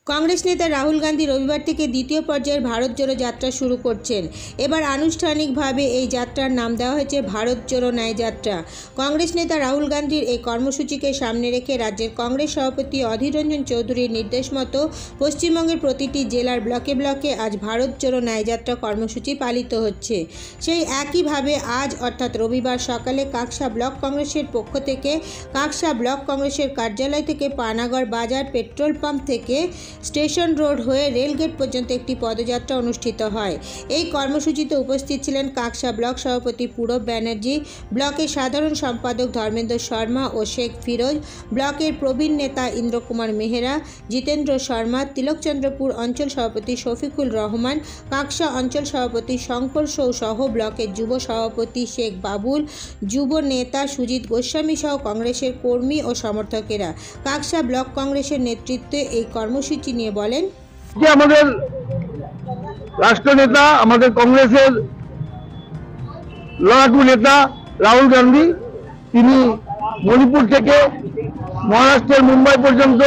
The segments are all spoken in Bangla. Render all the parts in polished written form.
কংগ্রেস নেতা রাহুল গান্ধী রবিবার থেকে দ্বিতীয় পর্যায়ের ভারত জোড়ো যাত্রা শুরু করছেন। এবার আনুষ্ঠানিকভাবে এই যাত্রার নাম দেওয়া হয়েছে ভারত জোড়ো ন্যায় যাত্রা। কংগ্রেস নেতা রাহুল গান্ধীর এই কর্মসূচিকে সামনে রেখে রাজ্যের কংগ্রেস সভাপতি অধীর রঞ্জন চৌধুরীর নির্দেশ মতো পশ্চিমবঙ্গের প্রতিটি জেলার ব্লকে ব্লকে আজ ভারত জোড়ো ন্যায় যাত্রা কর্মসূচি পালিত হচ্ছে। সেই একইভাবে আজ অর্থাৎ রবিবার সকালে কাকসা ব্লক কংগ্রেসের পক্ষ থেকে কাকসা ব্লক কংগ্রেসের কার্যালয় থেকে পানাগড় বাজার পেট্রোল পাম্প থেকে স্টেশন রোড হয়ে রেলগেট পর্যন্ত একটি পদযাত্রা অনুষ্ঠিত হয়। এই কর্মসূচিতে উপস্থিত ছিলেন কাকসা ব্লক সভাপতি পূরব ব্যানার্জি, ব্লকের সাধারণ সম্পাদক ধর্মেন্দ্র শর্মা ও শেখ ফিরোজ, ব্লকের প্রবীণ নেতা ইন্দ্রকুমার মেহরা, জিতেন্দ্র শর্মা, তিলকচন্দ্রপুর অঞ্চল সভাপতি শফিকুল রহমান, কাকসা অঞ্চল সভাপতি শঙ্কর সৌ সহ ব্লকের যুব সভাপতি শেখ বাবুল, যুব নেতা সুজিত গোস্বামী সহ কংগ্রেসের কর্মী ও সমর্থকেরা। কাকসা ব্লক কংগ্রেসের নেতৃত্বে এই কর্মসূচি নিয়ে বলেন, যে আমাদের রাষ্ট্রনেতা আমাদের কংগ্রেসের লড়াকু নেতা রাহুল গান্ধী, তিনি মণিপুর থেকে মহারাষ্ট্রের মুম্বাই পর্যন্ত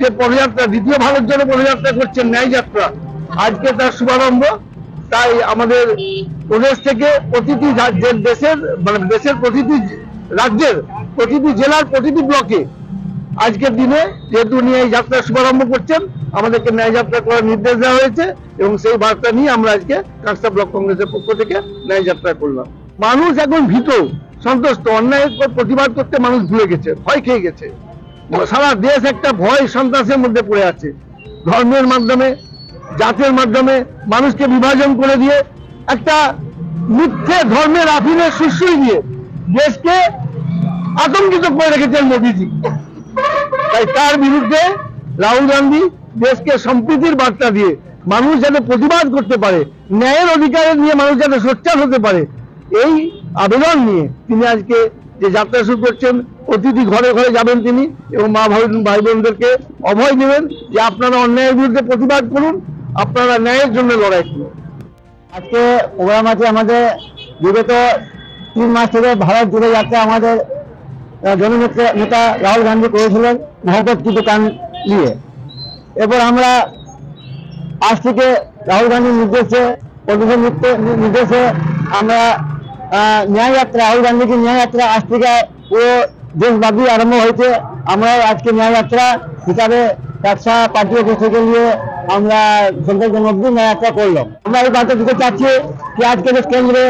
যে পদযাত্রা, দ্বিতীয় ভারত জোড়ো পদযাত্রা করছেন, ন্যায় যাত্রা, আজকে তার শুভারম্ভ। তাই আমাদের প্রদেশ থেকে প্রতিটি দেশের দেশের প্রতিটি রাজ্যের প্রতিটি জেলার প্রতিটি ব্লকে আজকের দিনে যেহেতু উনি এই যাত্রার শুভারম্ভ করছেন, আমাদেরকে ন্যায় যাত্রা করার নির্দেশ দেওয়া হয়েছে এবং সেই বার্তা নিয়ে আমরা আজকে কাকসা ব্লক কংগ্রেসের পক্ষ থেকে ন্যায় যাত্রা করলাম। মানুষ এখন ভীত সন্তুষ্ট, অন্যায়ের প্রতিবাদ করতে মানুষ ভুলে গেছে, ভয় খেয়ে গেছে। সারা দেশ একটা ভয় সন্ত্রাসের মধ্যে পড়ে আছে। ধর্মের মাধ্যমে, জাতের মাধ্যমে মানুষকে বিভাজন করে দিয়ে একটা মিথ্যে ধর্মের আফিনের সুশ্রয় দিয়ে দেশকে আতঙ্কিত করে রেখেছেন মোদীজি। তাই তার বিরুদ্ধে রাহুল গান্ধী দেশকে সম্প্রীতির বার্তা দিয়ে মানুষ যাতে প্রতিবাদ করতে পারে, ন্যায়ের অধিকারের নিয়ে মানুষ যাতে সোচ্চার হতে পারে, এই আবেদন নিয়ে তিনি আজকে যে যাত্রা শুরু করছেন। প্রতিটি ঘরে ঘরে যাবেন তিনি এবং মা ভাই বোনদেরকে অভয় দেবেন যে আপনারা অন্যায়ের বিরুদ্ধে প্রতিবাদ করুন, আপনারা ন্যায়ের জন্য লড়াই করুন। আজকে প্রোগ্রাম আছে আমাদের বিগত 3 মাস থেকে ভারত জুড়ে যাত্রা আমাদের জননেতা রাহুল গান্ধী করেছিলেন মহব্বত কি দোকান নিয়ে। এরপর আমরা আজ থেকে রাহুল গান্ধীর নির্দেশে আমরা ন্যায় যাত্রা, রাহুল গান্ধীকে ন্যায় যাত্রা আজ থেকে পুরো দেশব্যাপী আরম্ভ হয়েছে। আমরা আজকে ন্যায় যাত্রা হিসাবে ব্যবসা পার্টি অফিস থেকে নিয়ে আমরা সেন্ট্রাল অব্দি ন্যায় যাত্রা করলাম। আমরা এই বার্তা দিতে চাচ্ছি যে আজকে কেন্দ্রে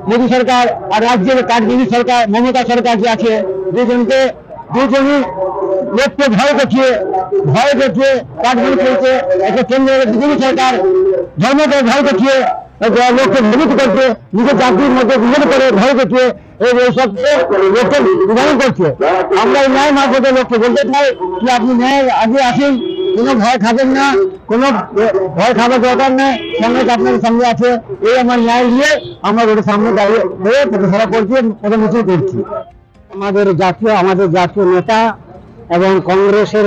মোদী সরকার আর রাজ্যের কাঠবিনি সরকার মমতা সরকার যে আছে, দুজনই লোককে ভয় দেখিয়ে কাঠবিনি চলছে। একটা কেন্দ্রের বিজেপি সরকার ধর্মকে ভয় দেখিয়ে লোককে ভ্রমিত করছে, নিজের জাতির মধ্যে বিভেদ করে ভয় দেখিয়ে এইসব লোককে বিধান করছে। আমরা এই ন্যায় মার্গের লোককে বলতে চাই যে আপনি ন্যায় আগে আসেন, কোনো ভয় খাবেন না, কোনো ভয় খাবার দরকার নেই, কংগ্রেস আপনাদের সঙ্গে আছে। এই আমার ন্যায় নিয়ে আমরা ওদের সামনে দাঁড়িয়ে প্রতিষ্ঠা করছি, প্রতিনিধিত্ব করছি। আমাদের জাতীয় নেতা এবং কংগ্রেসের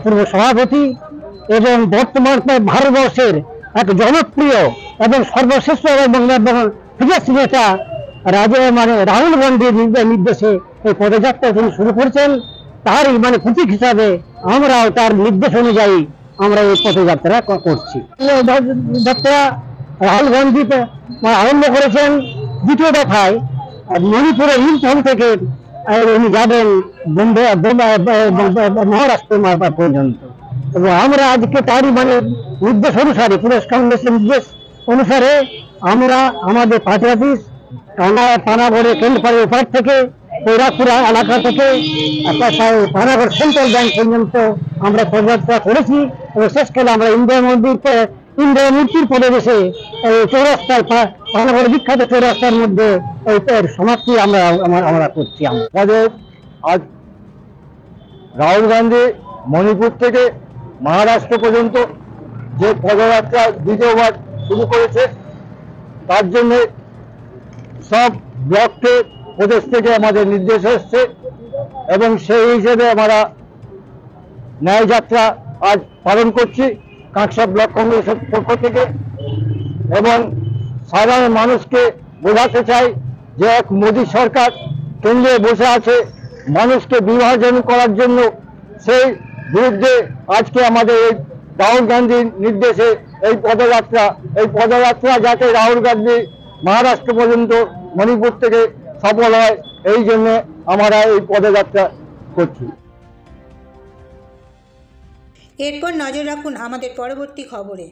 পূর্ব সভাপতি এবং বর্তমান ভারতবর্ষের এক জনপ্রিয় এবং সর্বশ্রেষ্ঠ এবং নেতা রাহুল গান্ধীর নির্দেশে এই পদযাত্রা তিনি শুরু করেছেন। তারই প্রতীক হিসাবে আমরাও তার নির্দেশ অনুযায়ী আমরা এই পদযাত্রা করছি। যাত্রা রাহুল গান্ধী আরম্ভ করেছেন দ্বিতীয় দফায় মণিপুরের ইম্ফল থেকে উনি যাবেন মহারাষ্ট্র পর্যন্ত। এবং আমরা আজকে তারই নির্দেশ অনুসারে, প্রদেশ কংগ্রেসের নির্দেশ অনুসারে আমরা আমাদের পার্টি অফিস পানাগড়ে কেন্দ্রপাড়ের উপর থেকে কৈরাপুরা এলাকা থেকে পানাগড় সেন্ট্রাল ব্যাংক পর্যন্ত আমরা পদযাত্রা করেছি এবং শেষকালে আমরা ইন্দিরা মূর্তির পরিবেশে চৌরাস্তার পানাগড় বিখ্যাত চৌরাস্তার মধ্যে এই সমাপ্তি আমরা করছি। আমাদের আজ রাহুল গান্ধী মণিপুর থেকে মহারাষ্ট্র পর্যন্ত যে পদযাত্রা দ্বিতীয়বার শুরু করেছে, তার জন্য সব ব্লককে প্রদেশ থেকে আমাদের নির্দেশ এসছে এবং সেই হিসেবে আমরা ন্যায় যাত্রা আজ পালন করছি কাকসা ব্লক কংগ্রেসের পক্ষ থেকে। এবং সাধারণ মানুষকে বোঝাতে চাই যে এক মোদী সরকার কেন্দ্রে বসে আছে মানুষকে বিভাজন করার জন্য। সেই বিরুদ্ধে আজকে আমাদের এই রাহুল গান্ধীর নির্দেশে এই পদযাত্রা যাতে রাহুল গান্ধী মহারাষ্ট্র পর্যন্ত মণিপুর থেকে সফল হয়, এই জন্য আমরা এই পদযাত্রা করছি। এরপর নজর রাখুন আমাদের পরবর্তী খবরে।